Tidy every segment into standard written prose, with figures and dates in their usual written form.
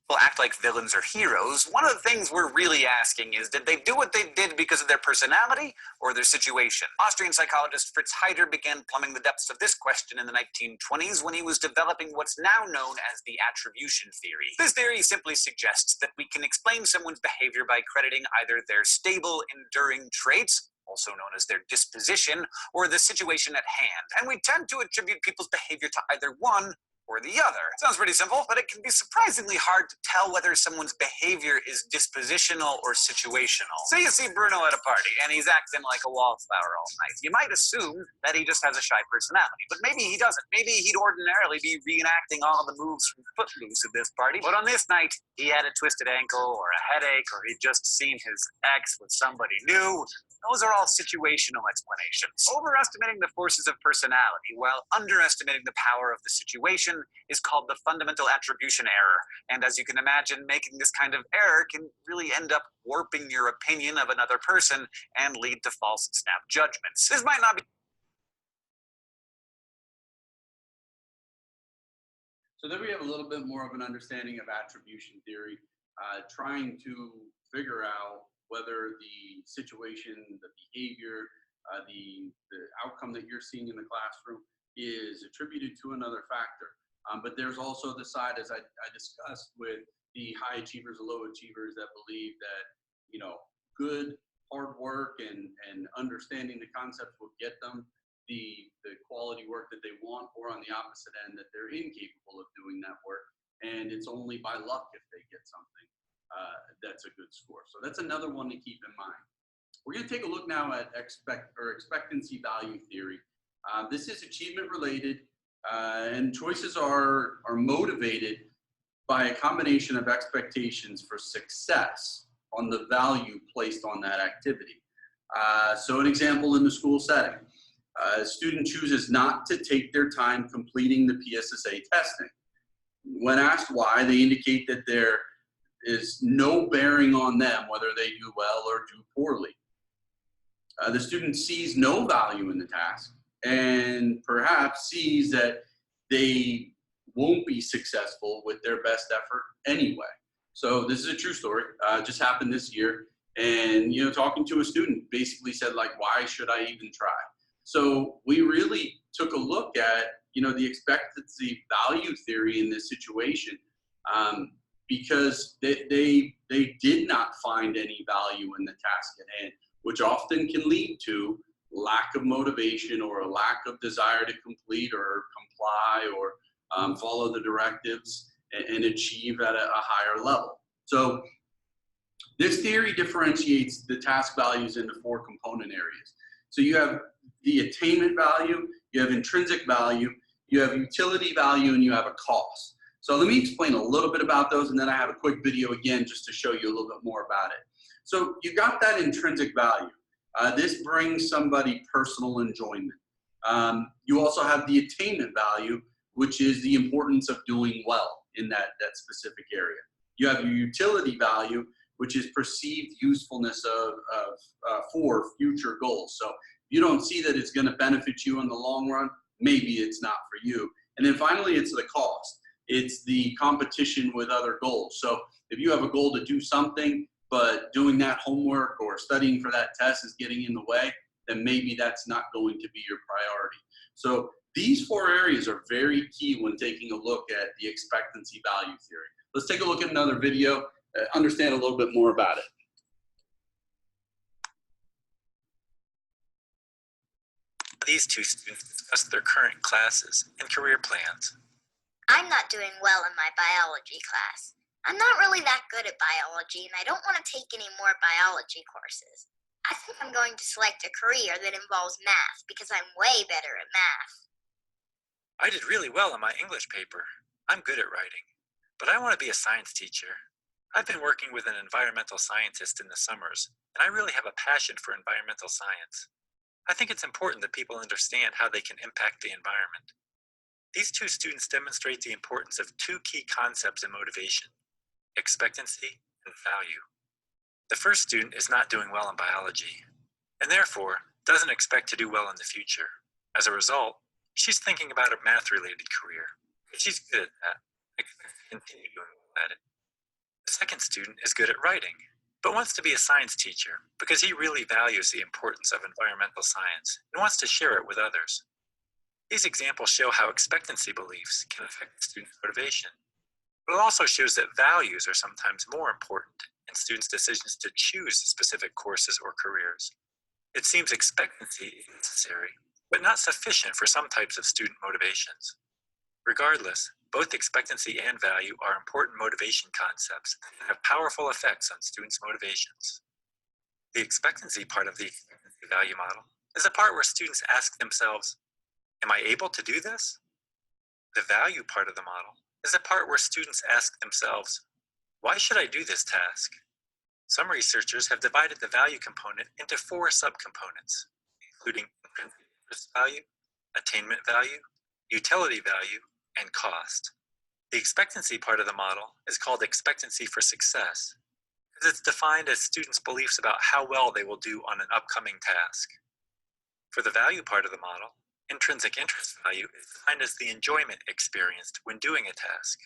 People act like villains or heroes, one of the things we're really asking is, did they do what they did because of their personality or their situation? Austrian psychologist Fritz Heider began plumbing the depths of this question in the 1920s when he was developing what's now known as the attribution theory. This theory simply suggests that we can explain someone's behavior by crediting either their stable, enduring traits, also known as their disposition, or the situation at hand. And we tend to attribute people's behavior to either one or the other. Sounds pretty simple, but it can be surprisingly hard to tell whether someone's behavior is dispositional or situational. Say you see Bruno at a party, and he's acting like a wallflower all night. You might assume that he just has a shy personality, but maybe he doesn't. Maybe he'd ordinarily be reenacting all the moves from Footloose at this party, but on this night, he had a twisted ankle, or a headache, or he'd just seen his ex with somebody new. Those are all situational explanations. Overestimating the forces of personality while underestimating the power of the situation is called the fundamental attribution error. And as you can imagine, making this kind of error can really end up warping your opinion of another person and lead to false snap judgments. This might not be. So then we have a little bit more of an understanding of attribution theory, trying to figure out whether the situation, the behavior, the outcome that you're seeing in the classroom is attributed to another factor. But there's also the side, as I discussed, with the high achievers, low achievers that believe that, you know, good hard work and understanding the concepts will get them the quality work that they want, or on the opposite end, that they're incapable of doing that work, and it's only by luck if they get something that's a good score. So that's another one to keep in mind. We're going to take a look now at expectancy value theory. This is achievement related, and choices are motivated by a combination of expectations for success on the value placed on that activity. So an example in the school setting, a student chooses not to take their time completing the PSSA testing. When asked why, they indicate that there is no bearing on them whether they do well or do poorly. The student sees no value in the task and perhaps sees that they won't be successful with their best effort anyway. So this is a true story, just happened this year. And, you know, talking to a student basically said, like, why should I even try? So we really took a look at, you know, the expectancy value theory in this situation, because they did not find any value in the task at hand, which often can lead to lack of motivation or a lack of desire to complete or comply or follow the directives and achieve at a higher level. So this theory differentiates the task values into 4 component areas. So you have the attainment value, you have intrinsic value, you have utility value, and you have a cost. So let me explain a little bit about those, and then I have a quick video again just to show you a little bit more about it. So you got that intrinsic value. This brings somebody personal enjoyment. You also have the attainment value, which is the importance of doing well in that specific area. You have your utility value, which is perceived usefulness for future goals. So if you don't see that it's going to benefit you in the long run, maybe it's not for you. And then finally, it's the cost. It's the competition with other goals. So if you have a goal to do something, but doing that homework or studying for that test is getting in the way, then maybe that's not going to be your priority. So these 4 areas are very key when taking a look at the expectancy value theory. Let's take a look at another video, understand a little bit more about it. These 2 students discussed their current classes and career plans. I'm not doing well in my biology class. I'm not really that good at biology, and I don't want to take any more biology courses. I think I'm going to select a career that involves math because I'm way better at math. I did really well on my English paper. I'm good at writing, but I want to be a science teacher. I've been working with an environmental scientist in the summers, and I really have a passion for environmental science. I think it's important that people understand how they can impact the environment. These 2 students demonstrate the importance of 2 key concepts in motivation: expectancy and value. The first student is not doing well in biology, and therefore doesn't expect to do well in the future. As a result, she's thinking about a math-related career. If she's good at that, expect to continue doing well at it. second student is good at writing, but wants to be a science teacher because he really values the importance of environmental science and wants to share it with others. These examples show how expectancy beliefs can affect the student's motivation, but it also shows that values are sometimes more important in students' decisions to choose specific courses or careers. It seems expectancy is necessary, but not sufficient for some types of student motivations. Regardless, both expectancy and value are important motivation concepts that have powerful effects on students' motivations. The expectancy part of the expectancy value model is the part where students ask themselves, am I able to do this? The value part of the model is the part where students ask themselves, why should I do this task? Some researchers have divided the value component into 4 subcomponents, including intrinsic interest value, attainment value, utility value, and cost. The expectancy part of the model is called expectancy for success, because it's defined as students' beliefs about how well they will do on an upcoming task. For the value part of the model, intrinsic interest value is defined as the enjoyment experienced when doing a task,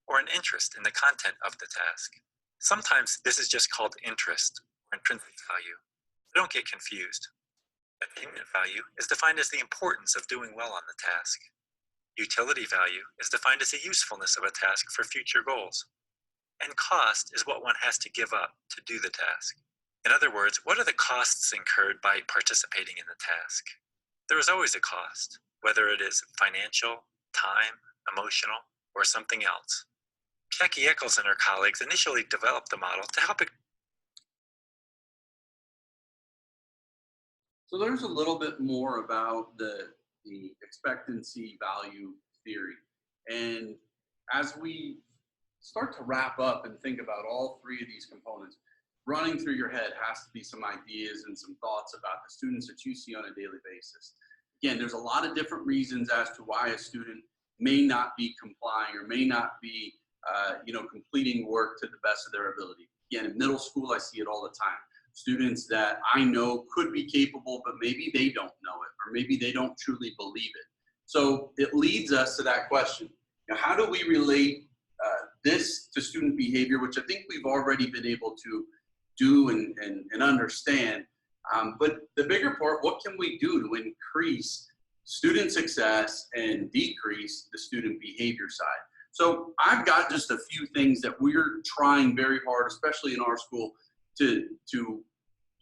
or an interest in the content of the task. Sometimes this is just called interest or intrinsic value, so don't get confused. Attainment value is defined as the importance of doing well on the task. Utility value is defined as the usefulness of a task for future goals. And cost is what one has to give up to do the task. In other words, what are the costs incurred by participating in the task? There is always a cost, whether it is financial, time, emotional, or something else. Jackie Eccles and her colleagues initially developed the model to help it. So there's a little bit more about the expectancy value theory. And as we start to wrap up and think about all 3 of these components, running through your head has to be some ideas and some thoughts about the students that you see on a daily basis. Again, there's a lot of different reasons as to why a student may not be complying or may not be completing work to the best of their ability. Again, in middle school, I see it all the time. Students that I know could be capable, but maybe they don't know it, or maybe they don't truly believe it. So it leads us to that question. How do we relate this to student behavior, which I think we've already been able to do and understand. But the bigger part, what can we do to increase student success and decrease the student behavior side? So I've got just a few things that we're trying very hard, especially in our school, to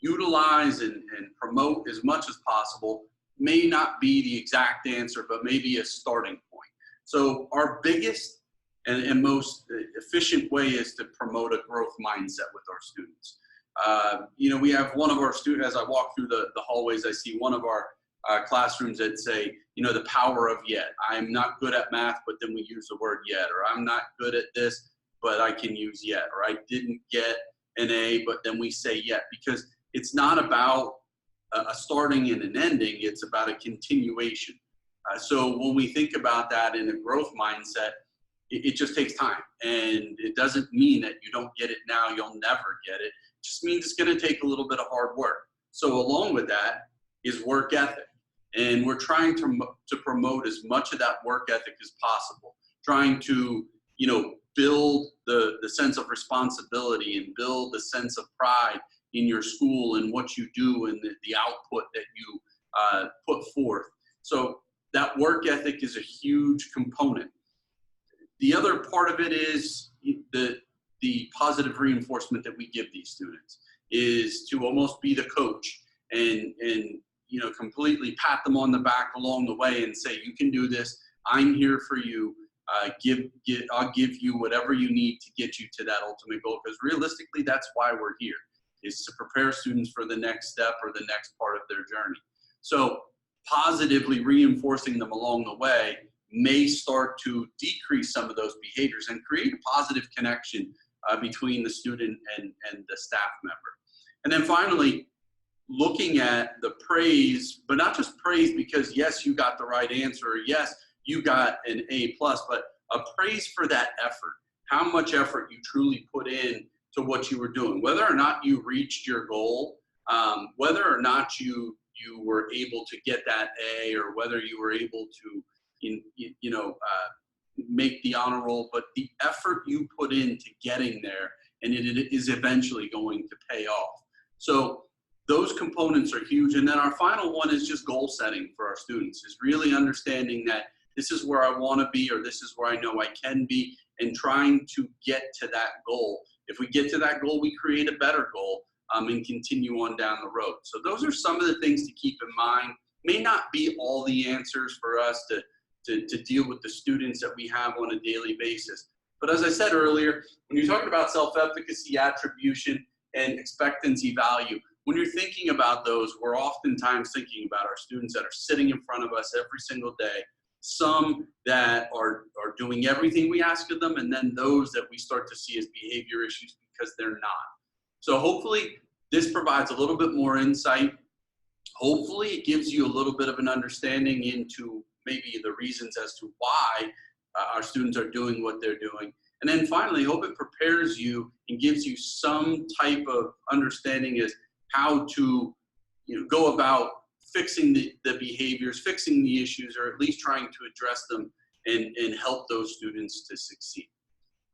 utilize and promote as much as possible. May not be the exact answer, but maybe a starting point. So our biggest and most efficient way is to promote a growth mindset with our students. We have one of our students, as I walk through the hallways, I see one of our classrooms that say, the power of yet. I'm not good at math, but then we use the word yet, or I'm not good at this, but I can use yet, or I didn't get an A, but then we say yet, because it's not about a starting and an ending, it's about a continuation. So when we think about that in a growth mindset, it just takes time, and it doesn't mean that you don't get it now, you'll never get it. It just means it's going to take a little bit of hard work. So along with that is work ethic, and we're trying to promote as much of that work ethic as possible, trying to build the sense of responsibility and build the sense of pride in your school and what you do and the output that you put forth. So that work ethic is a huge component. The other part of it is the positive reinforcement that we give these students is to almost be the coach and completely pat them on the back along the way and say, you can do this. I'm here for you. I'll give you whatever you need to get you to that ultimate goal, because realistically, that's why we're here, is to prepare students for the next step or the next part of their journey. So positively reinforcing them along the way may start to decrease some of those behaviors and create a positive connection between the student and the staff member. And then finally, looking at the praise, but not just praise because yes, you got the right answer, or yes, you got an A+, but a praise for that effort, how much effort you truly put in to what you were doing, whether or not you reached your goal, whether or not you were able to get that A, or whether you were able to make the honor roll, but the effort you put into getting there and it is eventually going to pay off. So those components are huge. And then our final one is just goal setting for our students, is really understanding that this is where I want to be, or this is where I know I can be, and trying to get to that goal. If we get to that goal, we create a better goal and continue on down the road. So those are some of the things to keep in mind. May not be all the answers for us to deal with the students that we have on a daily basis. But as I said earlier, when you're talking about self-efficacy, attribution, and expectancy value, when you're thinking about those, we're oftentimes thinking about our students that are sitting in front of us every single day, some that are doing everything we ask of them, and then those that we start to see as behavior issues because they're not. So hopefully this provides a little bit more insight. Hopefully it gives you a little bit of an understanding into maybe the reasons as to why our students are doing what they're doing. And then finally, hope it prepares you and gives you some type of understanding as how to go about fixing the behaviors, fixing the issues, or at least trying to address them and help those students to succeed.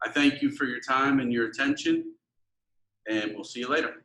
I thank you for your time and your attention, and we'll see you later.